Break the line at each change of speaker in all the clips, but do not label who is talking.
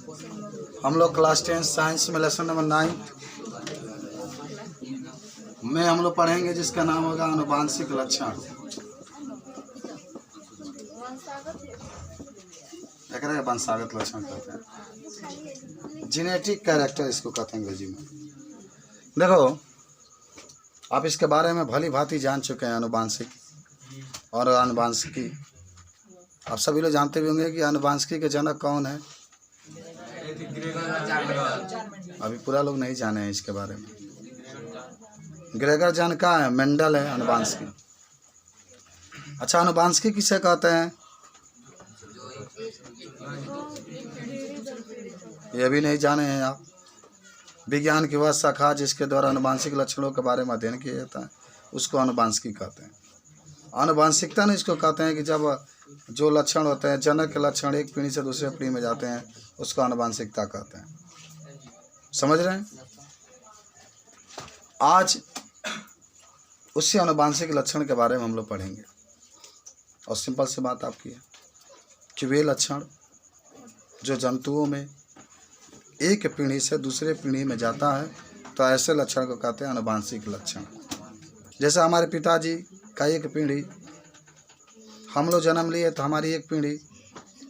हम लोग class 10 science में लेसन नंबर 9 में हम लोग पढ़ेंगे, जिसका नाम होगा आनुवांशिक लक्षण। वंशागत लक्षण कहते हैं, जेनेटिक कैरेक्टर इसको कहते हैं अंग्रेजी में। देखो, आप इसके बारे में भली भांति जान चुके हैं, आनुवांशिक और आनुवांशिकी। आप सभी लोग जानते भी होंगे कि आनुवांशिकी के जनक कौन है। अभी पूरा लोग नहीं जाने हैं इसके बारे में। ग्रेगर जन का है, मेंडल है आनुवांशिकी। अच्छा, आनुवांशिकी किसे कहते हैं ये भी नहीं जाने हैं आप। विज्ञान की वह शाखा जिसके द्वारा आनुवांशिक लक्षणों के बारे में अध्ययन किया जाता है, उसको आनुवांशिकी कहते हैं। आनुवांशिकता ने इसको कहते हैं कि जब जो लक्षण होते हैं, जनक के लक्षण एक पीढ़ी से दूसरे पीढ़ी में जाते हैं, उसको आनुवांशिकता कहते हैं। समझ रहे हैं? आज उसी आनुवांशिक लक्षण के बारे में हम लोग पढ़ेंगे। और सिंपल सी बात आपकी है कि वे लक्षण जो जंतुओं में एक पीढ़ी से दूसरे पीढ़ी में जाता है, तो ऐसे लक्षण को कहते हैं आनुवांशिक लक्षण। जैसे हमारे पिताजी का एक पीढ़ी, हम लोग जन्म लिए तो हमारी एक पीढ़ी,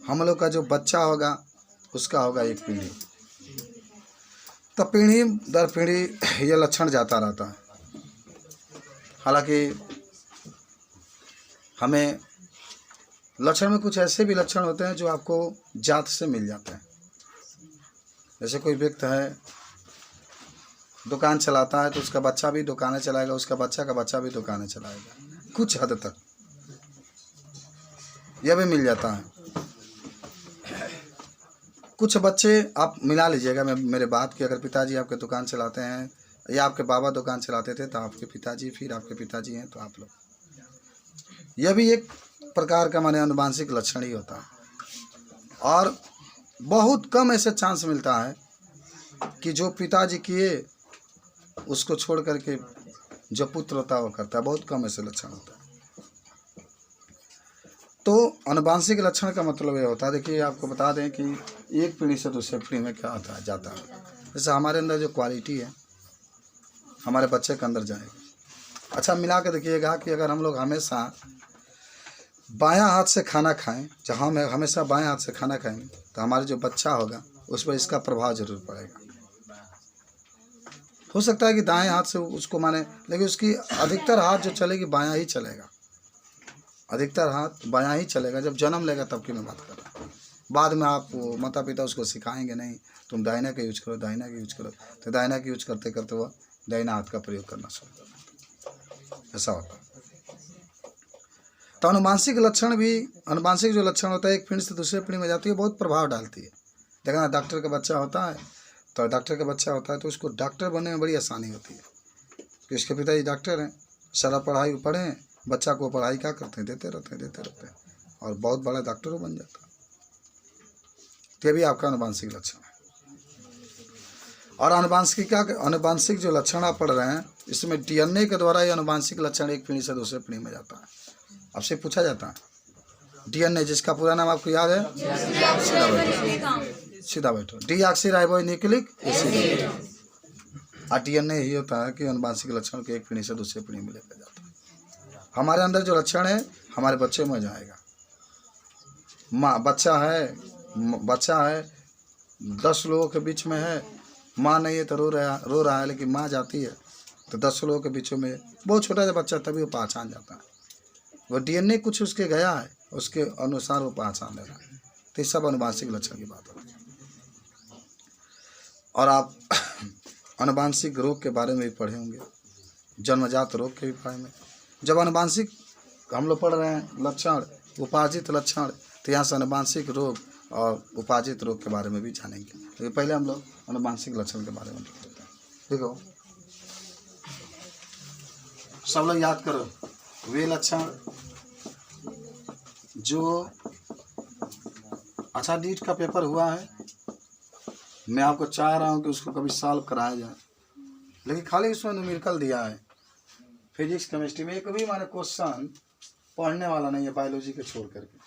हम लोग का जो बच्चा होगा उसका होगा एक पीढ़ी। तो पीढ़ी दर पीढ़ी ये लक्षण जाता रहता है। हालांकि हमें लक्षण में कुछ ऐसे भी लक्षण होते हैं जो आपको जात से मिल जाते हैं। जैसे कोई व्यक्ति है, दुकान चलाता है, तो उसका बच्चा भी दुकानें चलाएगा, उसका बच्चा का बच्चा भी दुकानें चलाएगा। कुछ हद तक यह भी मिल जाता है। कुछ बच्चे आप मिला लीजिएगा मेरे बात की, अगर पिताजी आपके दुकान चलाते हैं या आपके बाबा दुकान चलाते थे तो आपके पिताजी, फिर आपके पिताजी हैं तो आप लोग, यह भी एक प्रकार का माने आनुवांशिक लक्षण ही होता है। और बहुत कम ऐसे चांस मिलता है कि जो पिताजी किए उसको छोड़ करके जो पुत्र होता है वो करता है। बहुत कम ऐसे लक्षण होता है। तो आनुवांशिक लक्षण का मतलब ये होता है, देखिए आपको बता दें कि एक पीढ़ी से दूसरे पीढ़ी में क्या होता है, जाता है। जैसे हमारे अंदर जो क्वालिटी है हमारे बच्चे के अंदर जाएगी। अच्छा, मिला के देखिएगा कि अगर हम लोग हमेशा बायां हाथ से खाना खाएं, जहाँ हम हमेशा बायां हाथ से खाना खाएंगे, तो हमारा जो बच्चा होगा उस पर इसका प्रभाव जरूर पड़ेगा। हो सकता है कि दाएं हाथ से उसको माने, लेकिन उसकी अधिकतर हाथ जो चलेगी बायां ही चलेगा, अधिकतर हाथ बायां ही चलेगा। जब जन्म लेगा तब की मैं बात कर रहा हूँ। बाद में आप माता पिता उसको सिखाएंगे, नहीं तुम दाहिना का यूज करो, दाहिना का यूज करो, तो दाहिना का यूज करते करते वह दाहिना हाथ का प्रयोग करना शुरू कर देता है। ऐसा होता है। तो आनुवांशिक लक्षण भी, आनुवांशिक जो लक्षण होता है एक पीढ़ी से दूसरे पीढ़ी में जाती है, बहुत प्रभाव डालती है। देखना, डॉक्टर का बच्चा होता है, तो डॉक्टर का बच्चा होता है तो उसको डॉक्टर बनने में बड़ी आसानी होती है कि उसके पिताजी डॉक्टर हैं, सारा पढ़ाई पढ़े हैं, बच्चा को पढ़ाई क्या करते हैं, देते रहते हैं और बहुत बड़ा डॉक्टर बन जाता है। तो ये भी आपका आनुवांशिक लक्षण है। और आनुवांशिक जो लक्षण आप पढ़ रहे हैं, इसमें डीएनए के द्वारा ये आनुवांशिक लक्षण एक पीढ़ी से दूसरे पीढ़ी में जाता है। आपसे पूछा जाता है डीएनए, जिसका पूरा नाम आपको याद है? सीधा बैठो, डीऑक्सीराइबोन्यूक्लिक एसिड। और डीएनए ही होता है कि आनुवांशिक लक्षण को एक पीढ़ी से दूसरे पीढ़ी में लेकर जाता है। हमारे अंदर जो लक्षण है हमारे बच्चे में जाएगा। माँ बच्चा है 10 लोगों के बीच में है, माँ नहीं है तो रो रहा है, लेकिन माँ जाती है तो 10 लोगों के बीच में, बहुत छोटा सा बच्चा, तभी वो पहचान जाता है। वो डीएनए कुछ उसके गया है, उसके अनुसार वो पहचान ले रहा है। तो ये सब आनुवांशिक लक्षण की बात होती है। और आप आनुवांशिक रोग के बारे में भी पढ़े होंगे, जन्मजात रोग के भी बारे में। जब आनुवांशिक हम लोग पढ़ रहे हैं लक्षण, उपार्जित लक्षण, तो यहाँ से आनुवांशिक रोग और उपार्जित रोग के बारे में भी जानेंगे। तो पहले हम लोग आनुवांशिक लक्षण के बारे में देखते हैं। देखो, सब लोग याद करो, वे लक्षण जो, अच्छा नीट का पेपर हुआ है, मैं आपको चाह रहा हूँ कि उसको कभी सॉल्व कराया जाए, लेकिन खाली उसमें न्यूमेरिकल दिया है। फिजिक्स केमिस्ट्री में एक भी हमारे क्वेश्चन पढ़ने वाला नहीं है, बायोलॉजी के छोड़ करके,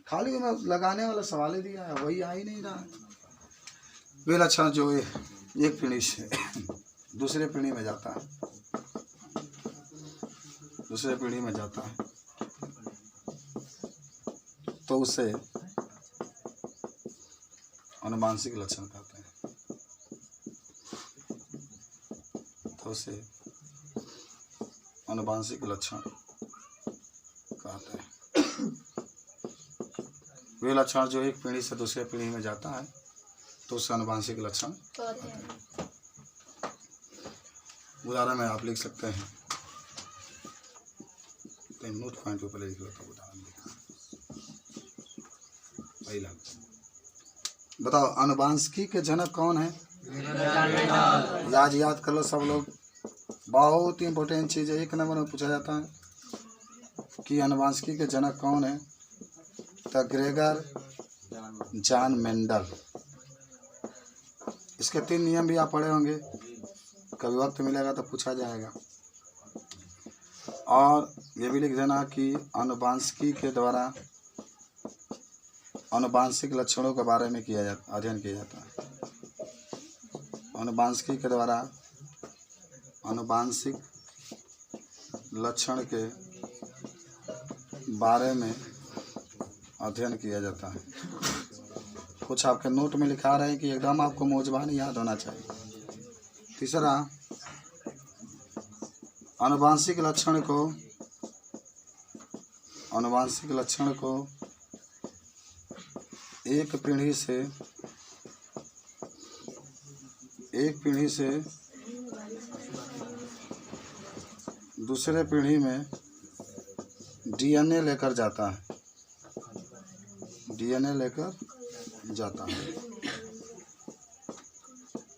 खाली में लगाने वाला सवाल ही दिया है, वही आ ही नहीं रहा है। वे लक्षण जो एक पीढ़ी से दूसरे पीढ़ी में जाता है, दूसरे पीढ़ी में जाता है, तो उसे अनुवांशिक लक्षण कहते हैं। तो उसे अनुवांशिक लक्षण कहते हैं। वे लक्षण जो एक पीढ़ी से दूसरे पीढ़ी में जाता है तो उसे अनुवांशिक लक्षण कहते हैं। उदाहरण में आप लिख सकते हैं, तो नोट पॉइंट के ऊपर लिख लेता हूँ उदाहरण पहला। बताओ अनुवांशिकी के जनक कौन है? याद कर लो सब लोग, बहुत ही इम्पोर्टेंट चीज़ है, 1 नंबर में पूछा जाता है कि अनुवांशिकी के जनक कौन है? तो ग्रेगर जॉन मेंडल। इसके 3 नियम भी आप पढ़े होंगे, कभी वक्त मिलेगा तो पूछा जाएगा। और ये भी लिख देना कि अनुवांशिकी के द्वारा अनुवांशिक लक्षणों के बारे में अध्ययन किया जाता है। अनुवांशिकी के द्वारा अनुवांशिक लक्षण के बारे में अध्ययन किया जाता है। कुछ आपके नोट में लिखा रहे हैं कि एकदम आपको मौजबानी याद होना चाहिए। तीसरा, अनुवांशिक लक्षण को एक पीढ़ी से दूसरे पीढ़ी में डीएनए लेकर जाता है।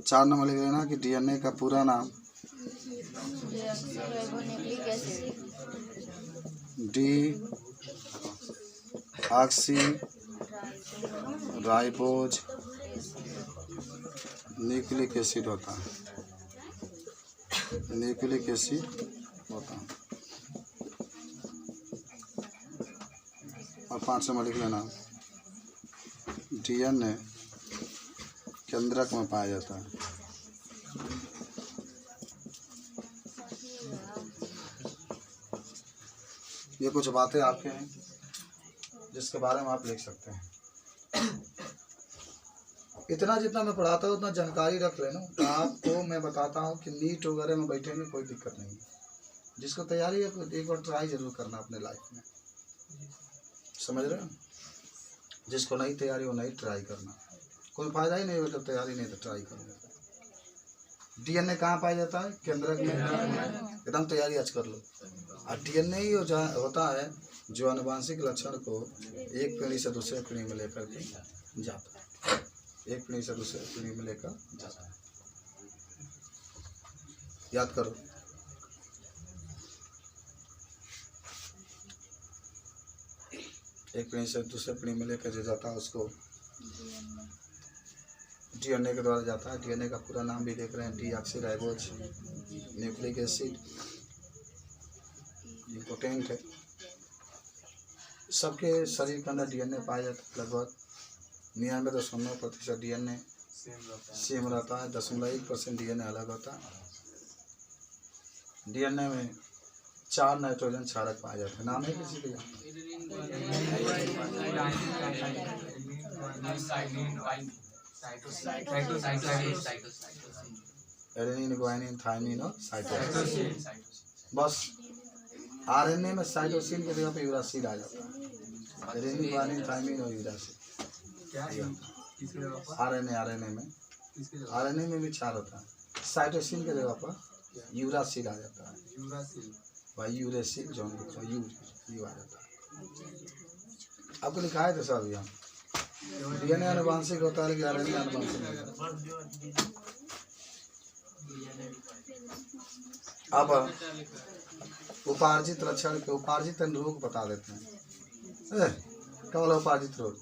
4 नंबर लिख लेना कि डीएनए का पूरा नाम डीऑक्सीराइबोज न्यूक्लिक एसिड होता है। और 5 नंबर लिख लेना डीएनए केंद्रक में पाया जाता है। ये कुछ बातें आपके हैं जिसके बारे में आप लिख सकते हैं। इतना जितना मैं पढ़ाता हूँ उतना जानकारी रख लेना। तो आपको मैं बताता हूँ कि नीट वगैरह में बैठेंगे कोई दिक्कत नहीं है। जिसको तैयारी है एक बार ट्राई जरूर करना अपने लाइफ में, समझ रहे हो? जिसको नहीं तैयारी हो नहीं ट्राई करना, कोई फायदा ही नहीं हो। जब तैयारी नहीं तो ट्राई करना। डीएनए कहाँ पाया जाता है? केंद्रक में। एकदम तैयारी आज कर लो। और डीएनए ही होता है जो अनुवांशिक लक्षण को एक पीढ़ी से दूसरे पीढ़ी में लेकर के जाता है। एक पीढ़ी से दूसरे पीढ़ी में लेकर जाता है। याद करो। एक पीढ़ी से दूसरे पीढ़ी में लेकर जो जाता है उसको डीएनए के द्वारा जाता है। डीएनए का पूरा नाम भी देख रहे हैं, डीऑक्सीराइबोज न्यूक्लिक एसिड। इम्पोर्टेंट है। सबके शरीर के अंदर डीएनए पाया जाता है। लगभग 99.9% डीएनए सेम रहता है। 0.1% डीएनए अलग होता है। डीएनए में 4 नाइट्रोजन क्षारक पाए जाते हैं। नाम है किसी के? एडेनिन, ग्वानिन, थाइमिन और साइटोसिन। बस आरएनए में साइटोसिन के जगह पे यूरासिल आ जाता है। एडेनिन, ग्वानिन, थाइमिन और यूरासिल। आरएनए में भी 4 होता है। साइटोसिन के जगह पर यूरासिल आ जाता है। भाई यूरेसिल जो यू आ जाता है। आपको लिखा है तो सब यहाँ डीएनए अनुवांशिक होता है लेकिन आरएनए अनुवांशिक नहीं होता। अब उपार्जित लक्षण के उपार्जित रोग बता देते हैं। क्या बोला उपार्जित रोग?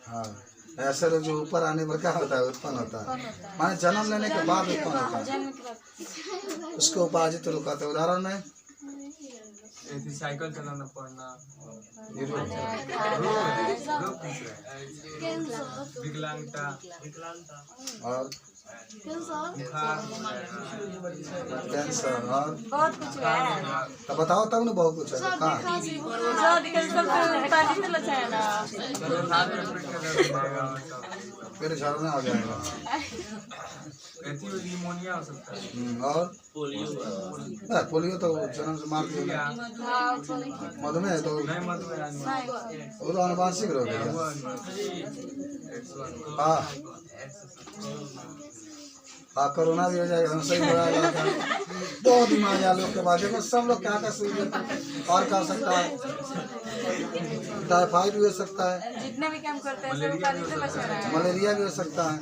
हाँ, ऐसे रोग जो ऊपर आने पर क्या होता है? उत्पन्न होता है। माने जन्म लेने के बाद उत्पन्न होता है, उसको उपार्जित रोग कहते हैं। उदाहरण में
साइकिल चलाना पड़ना,
ये रोग
विकलांगता
और कैंसर और
बहुत कुछ है।
तो बताओ तब ना बहुत कुछ है कहाँ फिर झड़ना हो जाएगा
निमोनिया हो सकता है
और पोलियो तो जन्म से मार दिया मधुमेह तो
नहीं मधुमेह
वो तो आनुवांशिक रोग है हाँ हाँ कोरोना भी हो जाएगा हम सही हो जाएगा बहुत बीमारी लोग के बाद देखो सब लोग क्या कर सकते और कर सकता है टाइफाइड भी हो सकता है
जितने भी काम करते हैं सब पानी से बचा रहा है।
मलेरिया भी हो सकता है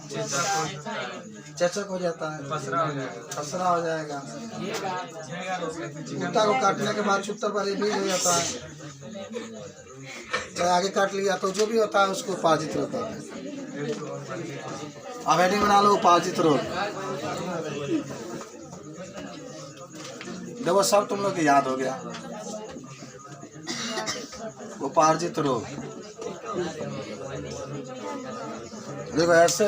चेचक हो जाता है खसरा हो जाएगा कुत्ता को काटने के बाद छुत्तर पर भी हो जाता है चाहे आगे काट लिया तो जो भी होता है उसको उपार्जित होता है अब हेडिंग बना लो उपार्जित रोग देखो सब तुम लोग को याद हो गया उपार्जित रोग देखो ऐसे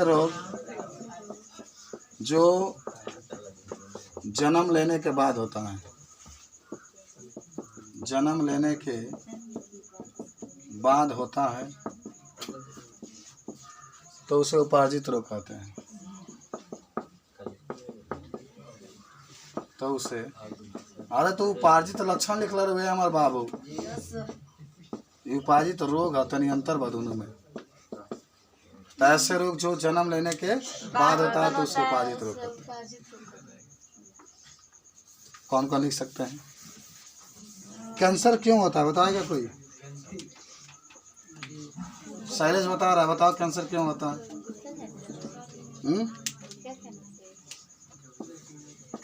रोग जो जन्म लेने के बाद होता है जन्म लेने के बाद होता है तो उसे उपार्जित रोग कहते हैं तो उसे अरे तो उपार्जित लक्षण लिखल रहे हमारे बाबू ये उपार्जित रोग है तनी अंतर बदून में तो ऐसे रोग जो जन्म लेने के बाद होता है तो उसे उपार्जित रोग कहते हैं कौन कौन लिख सकते हैं कैंसर क्यों होता है बताएगा कोई शैलेश बता रहा है बताओ कैंसर क्यों होता है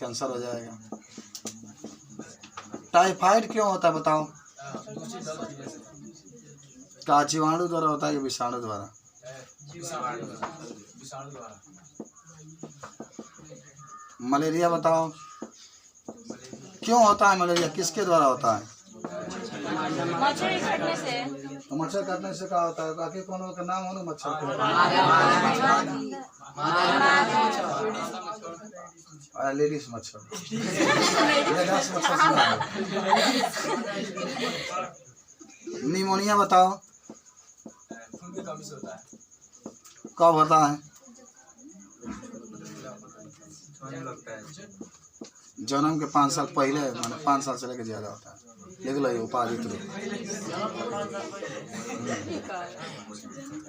कैंसर हो जाएगा टाइफाइड क्यों होता है बताओ क्या जीवाणु द्वारा होता है कि विषाणु द्वारा मलेरिया बताओ क्यों होता है मलेरिया किसके द्वारा होता है
मच्छर काटने से।
तो मच्छर काटने से क्या होता है बाकी कौन का नाम हो ना मच्छर लेडीज मच्छर निमोनिया बताओ कब होता है जन्म के 5 साल पहले माने 5 साल से लेकर ज्यादा होता है देख लो उपार्जित रोग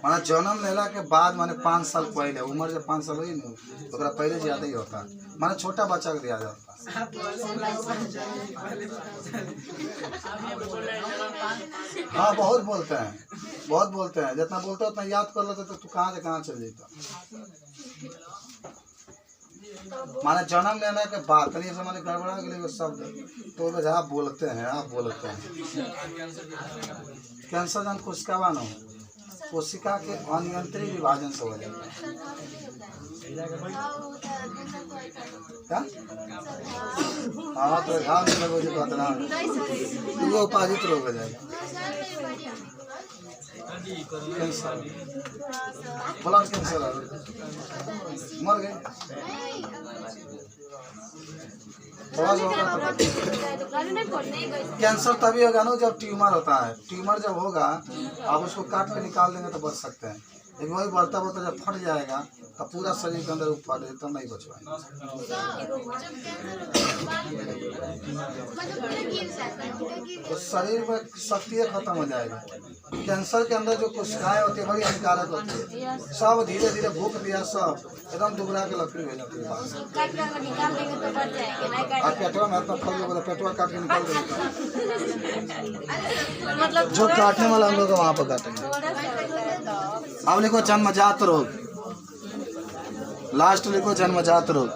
माना जन्म लेला के बाद माने 5 साल पहले उम्र जब 5 साल हुई ना तो पहले ज्यादा ही होता है माने छोटा बच्चा को दिया जाता है हाँ बहुत बोलते हैं जितना बोलते हैं उतना याद कर लेते तो तू कहाँ से कहाँ चल जाता माने जन्म लेने के बाद कहीं से माने गड़बड़ा के लिए शब्द तो आप बोलते हैं कैंसर जन कोशिका बानो कोशिका के अनियंत्रित विभाजन से हो जाता है क्या हाँ तो घाव में लगो जो कहते वो उपार्जित रोग हो जाएगा कैंसर ब्लड कैंसर मर गए कैंसर तभी होगा ना जब ट्यूमर होता है ट्यूमर जब होगा आप उसको काट के निकाल देंगे तो बच सकते हैं लेकिन वही बढ़ता बढ़ता जब फट जाएगा तो पूरा शरीर के अंदर उठा दे तो नहीं बच पाएंगे तो शरीर में शक्ति खत्म हो जाएगा कैंसर के अंदर जो कोशिकाएं होती है बड़ी हानिकारक होती है सब धीरे धीरे भूख दिया सब एकदम दुबरा के लकड़ी हो जाती है और पेटवा में इतना फल होगा पेटवा काट के निकाल देगा जो काटने वाला हम लोग वहाँ पर काटेंगे अब लिखो जन्मजात रोग लास्ट लिखो जन्मजात रोग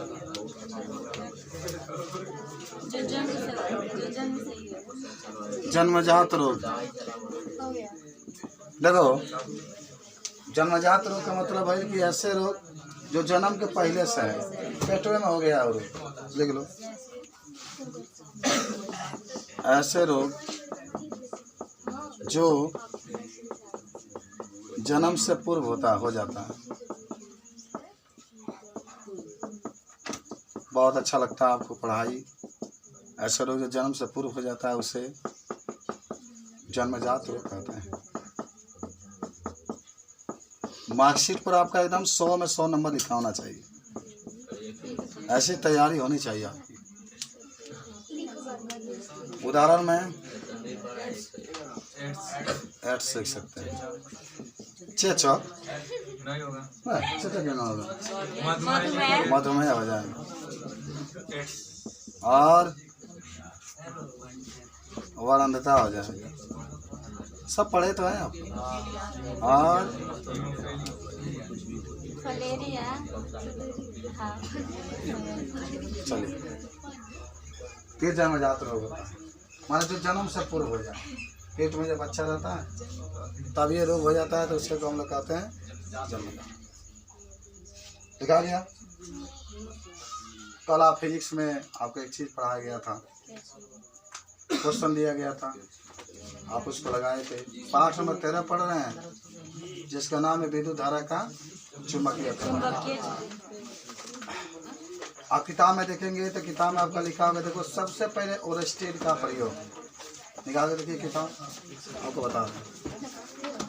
जन्मजात रोग देखो जन्मजात रोग का मतलब है कि ऐसे रोग जो जन्म के पहले से है पेटवे में हो गया और लिख लो ऐसे रोग जो जन्म से पूर्व हो जाता है। बहुत अच्छा लगता है आपको पढ़ाई। ऐसे रोग जो जन्म से पूर्व हो जाता है उसे जन्मजात रोग कहते हैं। मार्कशीट पर आपका एकदम 100 में 100 नंबर लिखा होना चाहिए। ऐसी तैयारी होनी चाहिए आपकी। उदाहरण में एड्स सीख सकते हैं। चेचक
नहीं होगा।
चेचक क्या ना होगा,
मधुमेह
मधुमेह हो जाएगा। और वरांधता हो जाएगा। सब पढ़े तो हैं आप। और
फलेरिया। हाँ
चलिए, पेट जन्मजात रोग होता है, माने जो जन्म से पूर्व हो जाए। पेट में जब बच्चा रहता है तब ये रोग हो जाता है, तो उसको हम लोग कहते हैं जन्मजात। दिखा लिया। कल आप फिजिक्स में आपको एक चीज़ पढ़ाया गया था, क्वेश्चन दिया गया था, आप उसको लगाए थे। पाठ नंबर 13 पढ़ रहे हैं, जिसका नाम है विद्युत धारा का चुंबकीय प्रभाव। आप किताब में देखेंगे तो किताब में आपका लिखा होगा, देखो सबसे पहले ओरेस्टेड का प्रयोग निकाल के देखिए किताब, आपको बता दें।